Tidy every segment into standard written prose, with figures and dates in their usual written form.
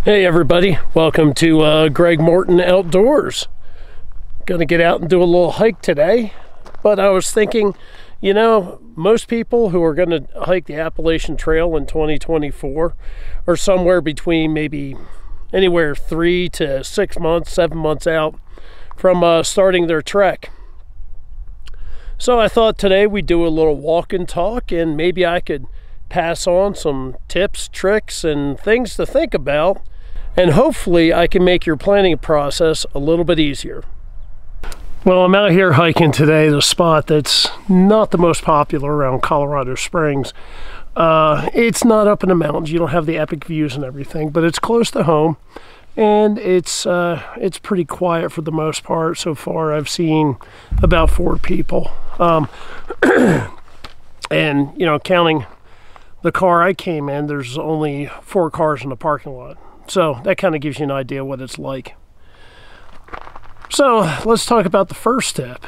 Hey everybody, welcome to Greg Morton Outdoors. Gonna get out and do a little hike today, but I was thinking, you know, most people who are gonna hike the Appalachian Trail in 2024 are somewhere between maybe anywhere 3 to 6 months, 7 months out from starting their trek. So I thought today we'd do a little walk and talk, and maybe I could pass on some tips, tricks, and things to think about, and hopefully I can make your planning process a little bit easier. Well, I'm out here hiking today at a spot that's not the most popular around Colorado Springs. It's not up in the mountains, you don't have the epic views and everything, but it's close to home, and it's pretty quiet for the most part. So far I've seen about 4 people, and you know, counting the car I came in, there's only 4 cars in the parking lot. So that kind of gives you an idea what it's like. So let's talk about the first tip.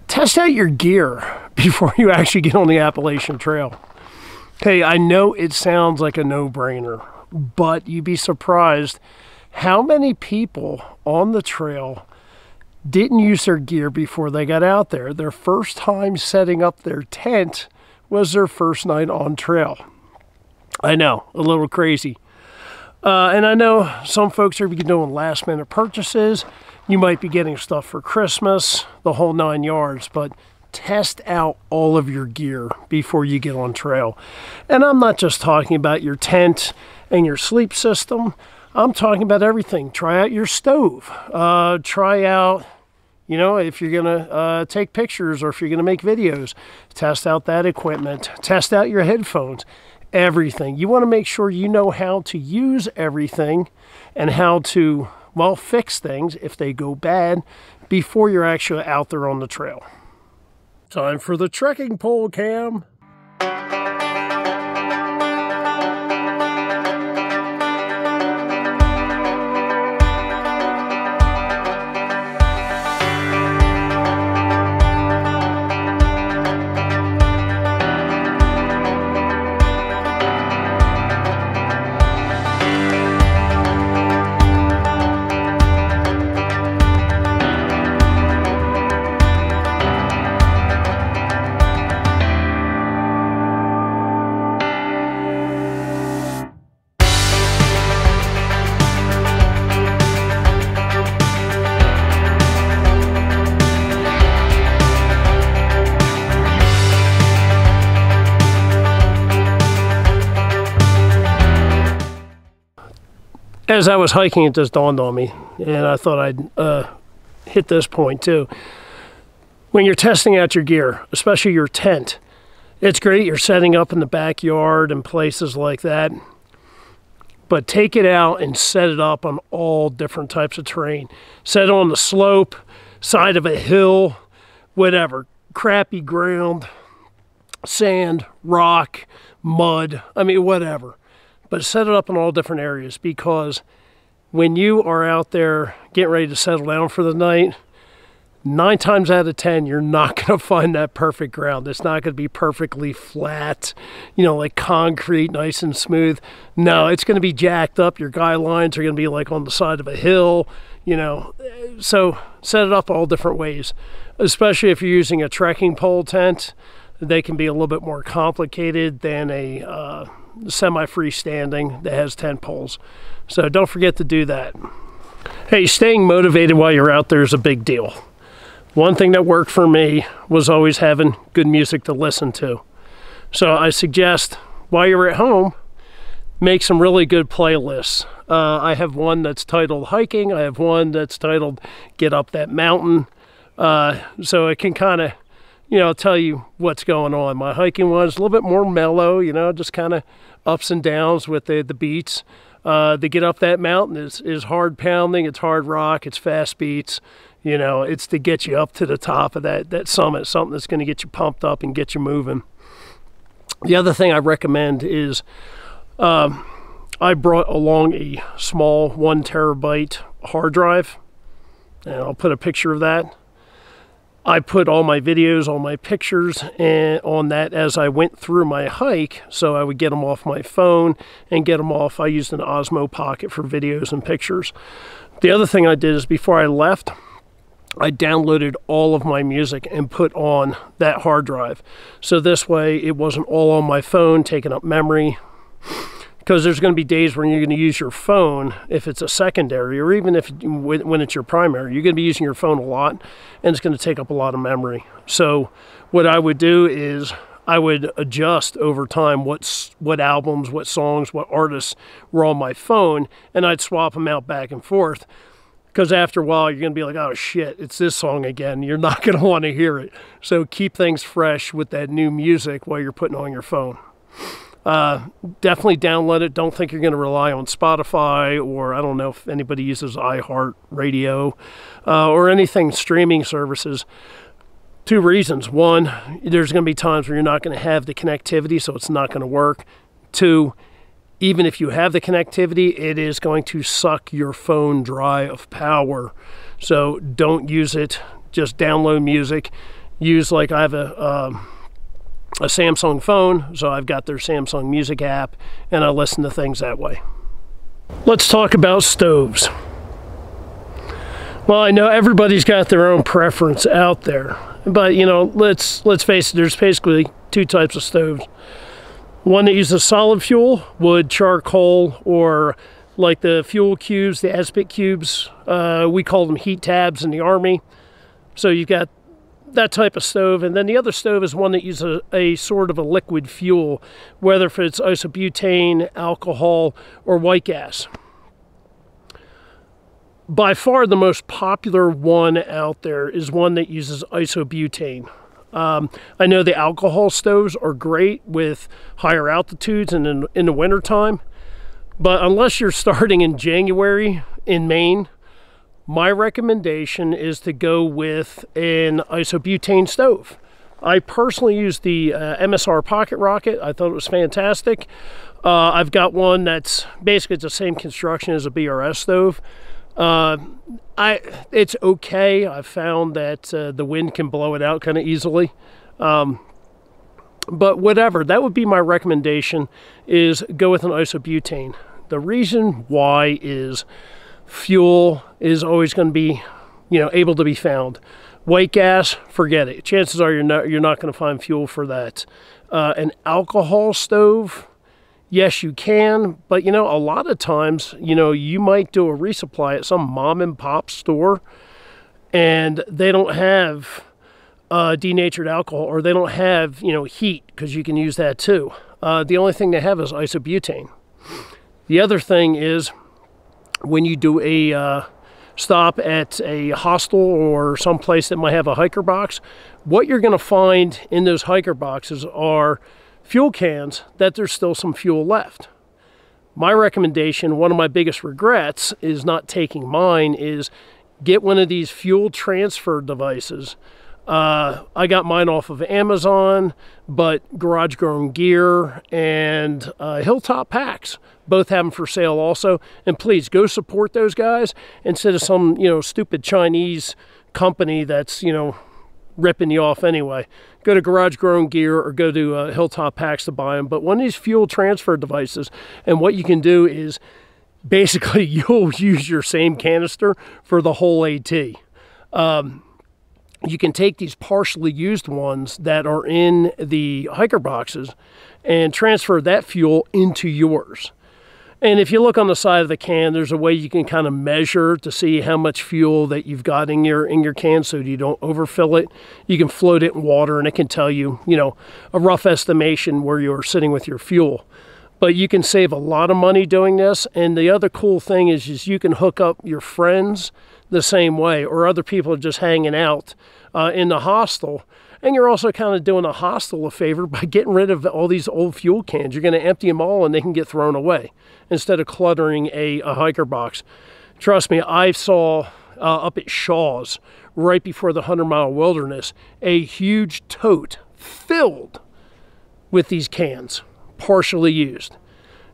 Test out your gear before you actually get on the Appalachian Trail. Okay, I know it sounds like a no-brainer, but you'd be surprised how many people on the trail didn't use their gear before they got out there. Their first time setting up their tent was their first night on trail. I know, a little crazy. And I know some folks are doing last minute purchases. You might be getting stuff for Christmas, the whole 9 yards, but test out all of your gear before you get on trail. And I'm not just talking about your tent and your sleep system. I'm talking about everything. Try out your stove. Try out, you know, if you're gonna take pictures or if you're gonna make videos, test out that equipment. Test out your headphones. Everything. You want to make sure you know how to use everything and how to, well, fix things if they go bad before you're actually out there on the trail. Time for the trekking pole cam. As I was hiking, it just dawned on me, and I thought I'd hit this point too. When you're testing out your gear, especially your tent, it's great you're setting up in the backyard and places like that, but take it out and set it up on all different types of terrain. Set it on the slope, side of a hill, whatever, crappy ground, sand, rock, mud, I mean, whatever. But set it up in all different areas, because when you are out there getting ready to settle down for the night, 9 times out of 10, you're not going to find that perfect ground. It's not going to be perfectly flat, you know, like concrete, nice and smooth. No, it's going to be jacked up. Your guy lines are going to be like on the side of a hill, you know. So set it up all different ways, especially if you're using a trekking pole tent. They can be a little bit more complicated than a semi-freestanding that has 10 poles. So don't forget to do that. Hey, staying motivated while you're out there is a big deal. One thing that worked for me was always having good music to listen to. So I suggest while you're at home, make some really good playlists. I have one that's titled Hiking. I have one that's titled Get Up That Mountain. So it can kind of, you know, tell you what's going on. My hiking one is a little bit more mellow, you know, just kind of ups and downs with the beats. The Get Up That Mountain is hard pounding, it's hard rock, it's fast beats. You know, it's to get you up to the top of that summit, something that's going to get you pumped up and get you moving. The other thing I recommend is I brought along a small 1 terabyte hard drive, and I'll put a picture of that. I put all my videos, all my pictures on that as I went through my hike, so I would get them off my phone and get them off. I used an Osmo Pocket for videos and pictures. The other thing I did is before I left, I downloaded all of my music and put on that hard drive. So this way it wasn't all on my phone taking up memory, because there's going to be days when you're going to use your phone if it's a secondary, or even if when it's your primary, you're going to be using your phone a lot and it's going to take up a lot of memory. So what I would do is I would adjust over time what albums, what songs, what artists were on my phone, and I'd swap them out back and forth. Because after a while, you're going to be like, oh shit, it's this song again. You're not going to want to hear it. So keep things fresh with that new music while you're putting on your phone. Definitely download it. Don't think you're going to rely on Spotify, or I don't know if anybody uses iHeartRadio or anything streaming services. Two reasons. One, there's going to be times where you're not going to have the connectivity, so it's not going to work. Two, even if you have the connectivity, it is going to suck your phone dry of power. So don't use it. Just download music. Use, like, I have a Samsung phone, so I've got their Samsung Music app, and I listen to things that way. Let's talk about stoves. Well, I know everybody's got their own preference out there, but you know, let's face it, there's basically two types of stoves. One that uses solid fuel, wood, charcoal, or like the fuel cubes, the aspect cubes. We call them heat tabs in the Army. So you've got that type of stove, and then the other stove is one that uses a sort of a liquid fuel, whether if it's isobutane, alcohol, or white gas. By far the most popular one out there is one that uses isobutane. I know the alcohol stoves are great with higher altitudes and in the wintertime, but unless you're starting in January in Maine, my recommendation is to go with an isobutane stove. I personally use the MSR Pocket Rocket. I thought it was fantastic. I've got one that's basically the same construction as a BRS stove. It's okay. I've found that the wind can blow it out kind of easily. But whatever, that would be my recommendation, is go with an isobutane. The reason why is fuel is always going to be, able to be found. White gas, forget it. Chances are you're not going to find fuel for that. An alcohol stove, yes, you can, but a lot of times, you might do a resupply at some mom and pop store, and they don't have denatured alcohol, or they don't have, heat, because you can use that too. The only thing they have is isobutane. The other thing is, when you do a stop at a hostel or some place that might have a hiker box, what you're going to find in those hiker boxes are fuel cans that there's still some fuel left. My recommendation, one of my biggest regrets is not taking mine, is get one of these fuel transfer devices. I got mine off of Amazon, but Garage Grown Gear and Hilltop Packs both have them for sale also. And please go support those guys instead of some stupid Chinese company that's ripping you off anyway. Go to Garage Grown Gear or go to Hilltop Packs to buy them. But one of these fuel transfer devices, and what you can do is basically you'll use your same canister for the whole AT. You can take these partially used ones that are in the hiker boxes and transfer that fuel into yours. And if you look on the side of the can, there's a way you can kind of measure to see how much fuel that you've got in your can, so you don't overfill it. You can float it in water, and it can tell you, a rough estimation where you're sitting with your fuel. But you can save a lot of money doing this. And the other cool thing is you can hook up your friends the same way, or other people just hanging out in the hostel. And you're also kind of doing a hostel a favor by getting rid of all these old fuel cans. You're going to empty them all and they can get thrown away instead of cluttering a hiker box. Trust me, I saw up at Shaw's right before the 100-mile wilderness a huge tote filled with these cans, partially used.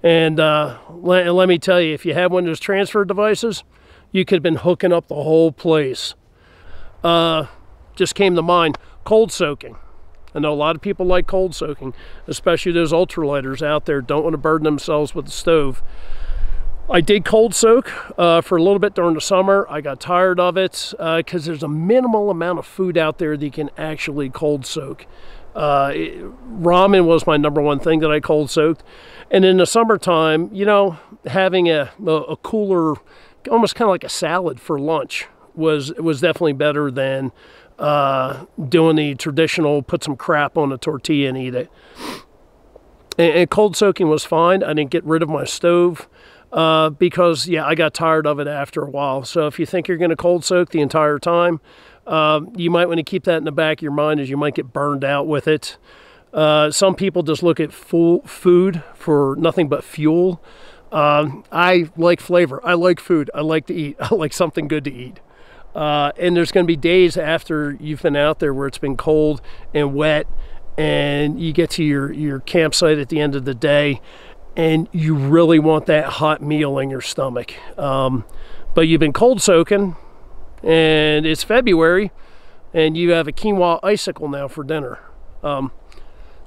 And let me tell you, if you have one of those transfer devices, you could have been hooking up the whole place. just came to mind, cold soaking. I know a lot of people like cold soaking, especially those ultralighters out there don't want to burden themselves with the stove. I did cold soak for a little bit during the summer. I got tired of it because there's a minimal amount of food out there that you can actually cold soak. Ramen was my #1 thing that I cold soaked. And in the summertime, you know, having a cooler, almost kind of like a salad for lunch was definitely better than doing the traditional put some crap on a tortilla and eat it. And cold soaking was fine. I didn't get rid of my stove. Because, yeah, I got tired of it after a while. So if you think you're going to cold soak the entire time, you might want to keep that in the back of your mind, as you might get burned out with it. Some people just look at food for nothing but fuel. I like flavor. I like food. I like to eat. I like something good to eat. And there's going to be days after you've been out there where it's been cold and wet, and you get to your campsite at the end of the day, and you really want that hot meal in your stomach. But you've been cold soaking, and it's February, and you have a quinoa icicle now for dinner.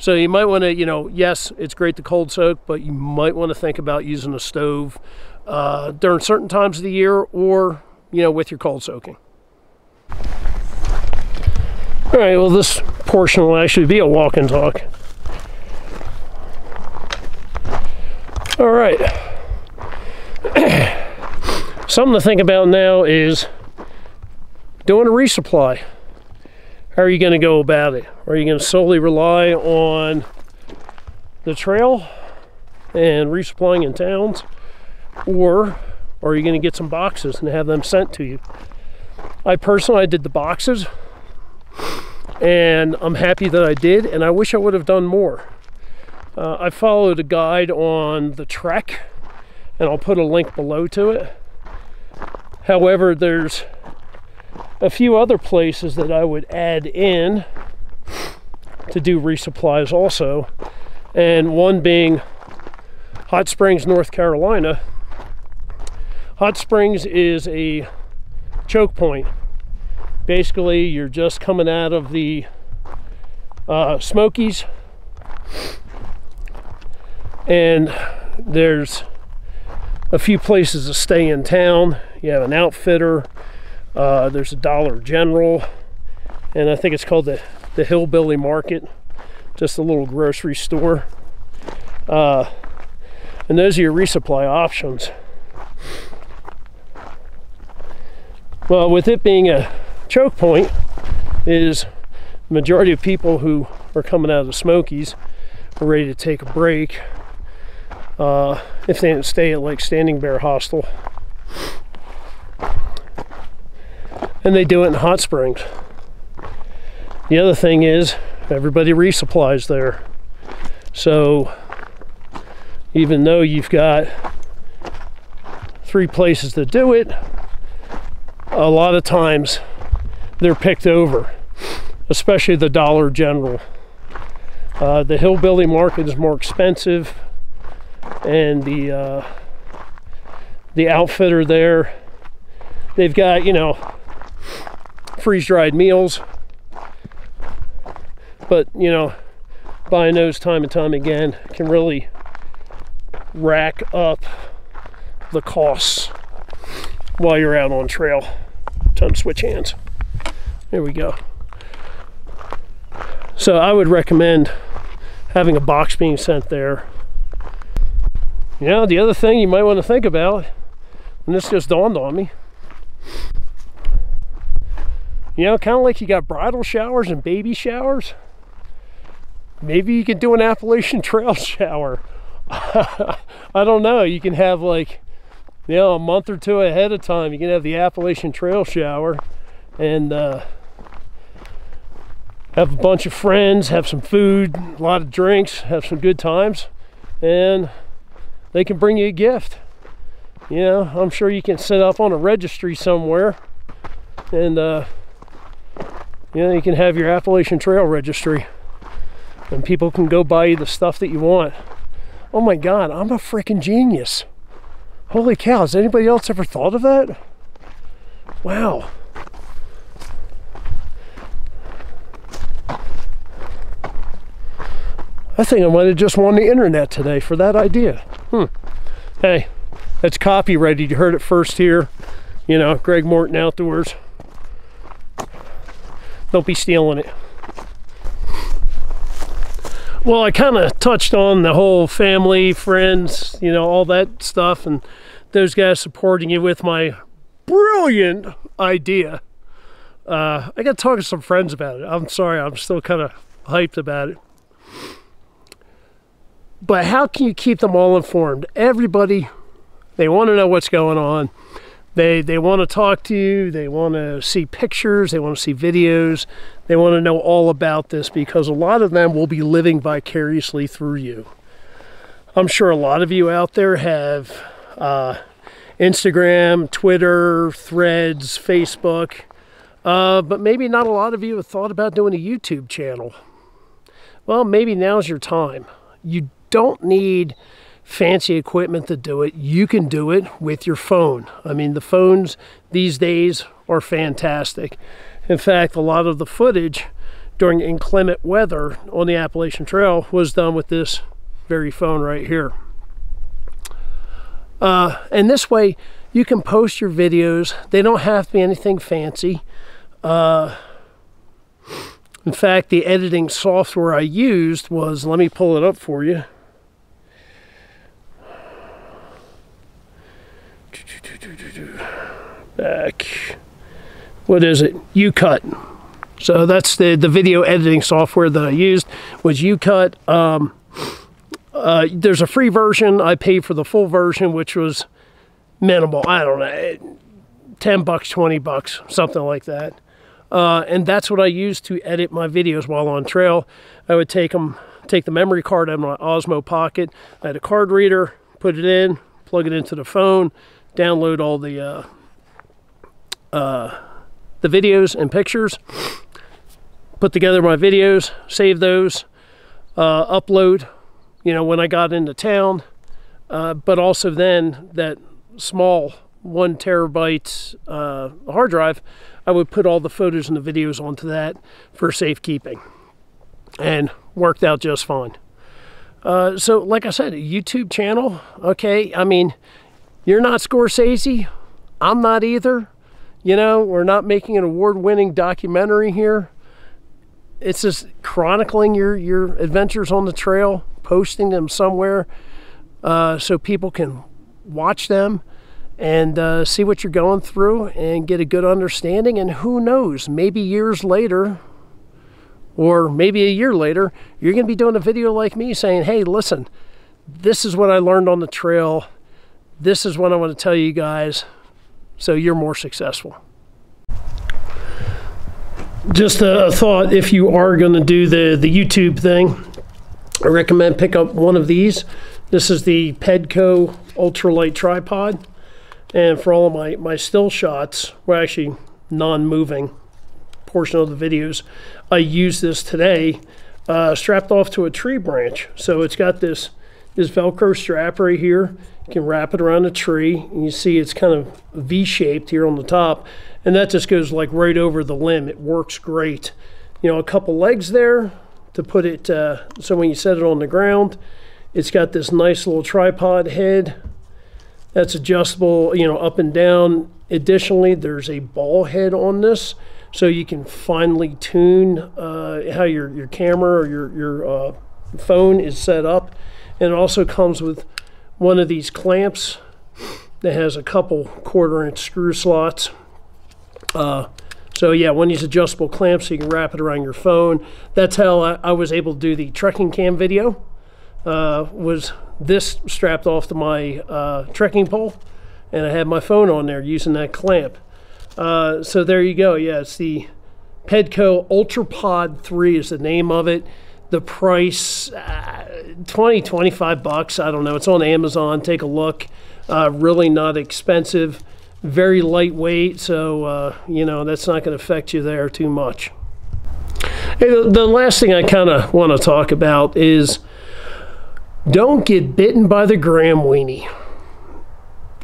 So you might want to, you know, yes, it's great to cold soak, but you might want to think about using a stove during certain times of the year, or, you know, with your cold soaking. All right, well, this portion will actually be a walk and talk. All right, something to think about now is doing a resupply. How are you going to go about it? Are you going to solely rely on the trail and resupplying in towns, or are you going to get some boxes and have them sent to you? I did the boxes, and I'm happy that I did, and I wish I would have done more. I followed a guide on the trek, and I'll put a link below to it. However, there's a few other places that I would add in to do resupplies also, and one being Hot Springs, North Carolina. Hot Springs is a choke point. Basically, you're just coming out of the Smokies, and there's a few places to stay in town. You have an outfitter, there's a Dollar General, and I think it's called the Hillbilly Market, just a little grocery store. And those are your resupply options. Well, with it being a choke point, is the majority of people who are coming out of the Smokies are ready to take a break. If they didn't stay at like Standing Bear Hostel, and they do it in Hot Springs. The other thing is everybody resupplies there, so even though you've got 3 places to do it, a lot of times they're picked over, especially the Dollar General. The Hillbilly Market is more expensive, and the outfitter there, they've got, you know, freeze-dried meals, but, you know, buying those time and time again can really rack up the costs while you're out on trail. Time to switch hands. There we go. So I would recommend having a box being sent there. You know, the other thing you might want to think about, and this just dawned on me, you know, kind of like you got bridal showers and baby showers, maybe you could do an Appalachian Trail shower. I don't know, you can have, like, you know, a month or 2 ahead of time, you can have the Appalachian Trail shower, and have a bunch of friends, have some food, a lot of drinks, have some good times, and they can bring you a gift. You know, I'm sure you can set up on a registry somewhere, and you know, you can have your Appalachian Trail registry, and people can go buy you the stuff that you want. Oh my God, I'm a freaking genius. Holy cow, has anybody else ever thought of that? Wow. I think I might have just won the internet today for that idea. Hey, that's copyrighted. You heard it first here. You know, Greg Morton Outdoors. Don't be stealing it. Well, I kind of touched on the whole family, friends, you know, all that stuff, and those guys supporting you with my brilliant idea. I got to talk to some friends about it. I'm sorry, I'm still kind of hyped about it. But how can you keep them all informed? Everybody, they want to know what's going on. They want to talk to you. They want to see pictures. They want to see videos. They want to know all about this because a lot of them will be living vicariously through you. I'm sure a lot of you out there have Instagram, Twitter, Threads, Facebook, but maybe not a lot of you have thought about doing a YouTube channel. Well, maybe now's your time. You don't need fancy equipment to do it. You can do it with your phone. I mean, the phones these days are fantastic. In fact, a lot of the footage during inclement weather on the Appalachian Trail was done with this very phone right here. And this way, you can post your videos. They don't have to be anything fancy. In fact, the editing software I used was, let me pull it up for you. Back. What is it? UCut. So that's the video editing software that I used was UCut. There's a free version. I paid for the full version, which was minimal. I don't know, 10 bucks, 20 bucks, something like that. And that's what I used to edit my videos while on trail. I would take the memory card out of my Osmo Pocket. I had a card reader, put it in, plug it into the phone, download all the videos and pictures, put together my videos, save those, upload, you know, when I got into town, but also then that small 1 terabyte hard drive, I would put all the photos and the videos onto that for safekeeping, and worked out just fine. So like I said, a YouTube channel, okay, I mean, you're not Scorsese, I'm not either. You know, we're not making an award-winning documentary here. It's just chronicling your adventures on the trail, posting them somewhere so people can watch them and see what you're going through and get a good understanding. And who knows, maybe years later, or maybe a year later, you're going to be doing a video like me saying, hey, listen, this is what I learned on the trail. This is what I want to tell you guys, so you're more successful. Just a thought, if you are going to do the YouTube thing, I recommend pick up one of these. This is the Pedco ultralight tripod, and for all of my still shots, well, actually non-moving portion of the videos, I use this today strapped off to a tree branch. So it's got this Velcro strap right here. You can wrap it around a tree, and you see it's kind of V-shaped here on the top, and that just goes like right over the limb. It works great. You know, a couple legs there to put it, so when you set it on the ground, it's got this nice little tripod head that's adjustable, you know, up and down. Additionally, there's a ball head on this, so you can finely tune how your camera or your phone is set up. And it also comes with one of these clamps that has a couple 1/4-inch screw slots. So yeah, one of these adjustable clamps so you can wrap it around your phone. That's how I was able to do the trekking cam video, was this strapped off to my trekking pole, and I had my phone on there using that clamp. So there you go. Yeah, it's the Pedco Ultrapod 3 is the name of it. The price, 25 bucks. I don't know. It's on Amazon. Take a look. Really not expensive. Very lightweight. So, you know, that's not going to affect you there too much. Hey, the last thing I kind of want to talk about is don't get bitten by the gram weenie.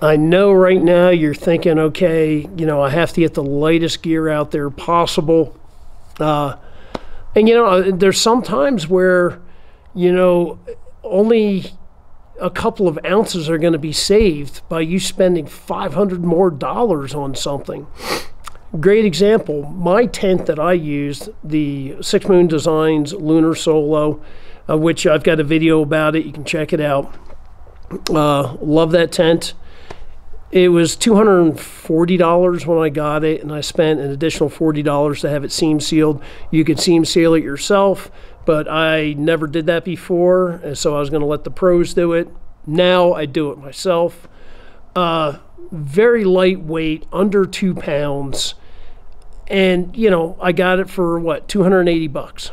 I know right now you're thinking, okay, you know, I have to get the lightest gear out there possible. And, you know, there's some times where you know, only a couple of ounces are going to be saved by you spending $500 more on something. Great example, my tent that I used, the Six Moon Designs Lunar Solo, which I've got a video about it, you can check it out. Love that tent. It was $240 when I got it, and I spent an additional $40 to have it seam sealed. You could seam seal it yourself, but I never did that before, and so I was going to let the pros do it. Now I do it myself. Very lightweight, under 2 pounds, and you know, I got it for what, 280 bucks.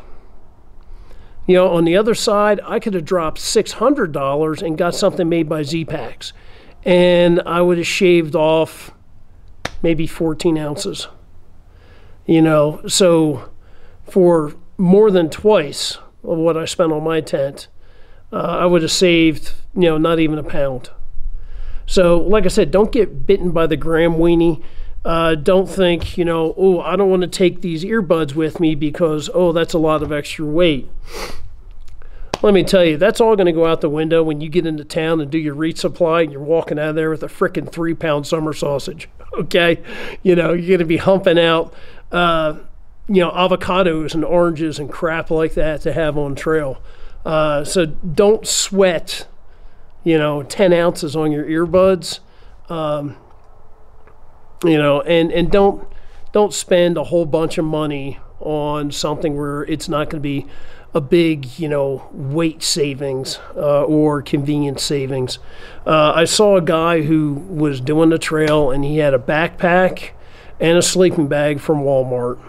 You know, on the other side, I could have dropped $600 and got something made by Z-Packs, and I would have shaved off maybe 14 ounces. You know, so for more than twice of what I spent on my tent, I would have saved, you know, not even a pound. So, like I said, don't get bitten by the gram weenie. Don't think, you know, oh, I don't want to take these earbuds with me because, oh, that's a lot of extra weight. Let me tell you, that's all going to go out the window when you get into town and do your resupply and you're walking out of there with a frickin' 3-pound summer sausage, okay? You know, you're going to be humping out, you know, avocados and oranges and crap like that to have on trail. So don't sweat, you know, 10 ounces on your earbuds. You know, and don't spend a whole bunch of money on something where it's not going to be a big, you know, weight savings or convenience savings. I saw a guy who was doing the trail and he had a backpack and a sleeping bag from Walmart,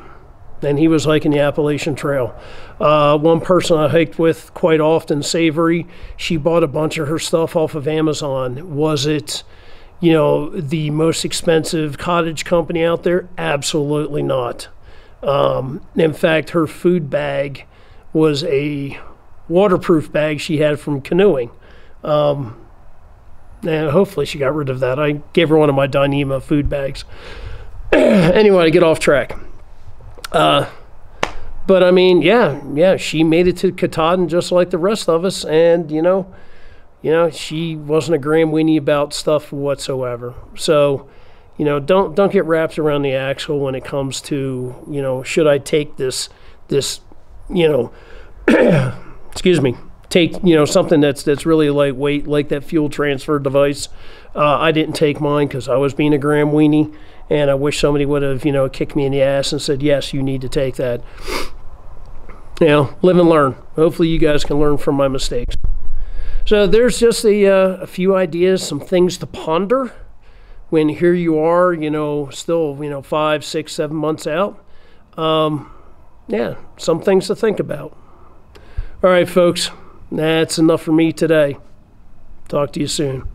and he was hiking the Appalachian Trail. One person I hiked with quite often, Savory, she bought a bunch of her stuff off of Amazon. Was it, you know, the most expensive cottage company out there? Absolutely not. In fact, her food bag was a waterproof bag she had from canoeing. And hopefully she got rid of that. I gave her one of my Dyneema food bags. Anyway, to get off track. But I mean, yeah, she made it to Katahdin just like the rest of us, and you know, she wasn't a gram weenie about stuff whatsoever. So, you know, don't get wrapped around the axle when it comes to, you know, should I take this, you know, excuse me, take, you know, something that's really lightweight, like that fuel transfer device. I didn't take mine because I was being a gram weenie, and I wish somebody would have, you know, kicked me in the ass and said, yes, you need to take that. You know, live and learn. Hopefully you guys can learn from my mistakes. So there's just a few ideas, some things to ponder when here you are, you know, still, you know, 5, 6, 7 months out. Yeah, some things to think about. All right, folks, that's enough for me today. Talk to you soon.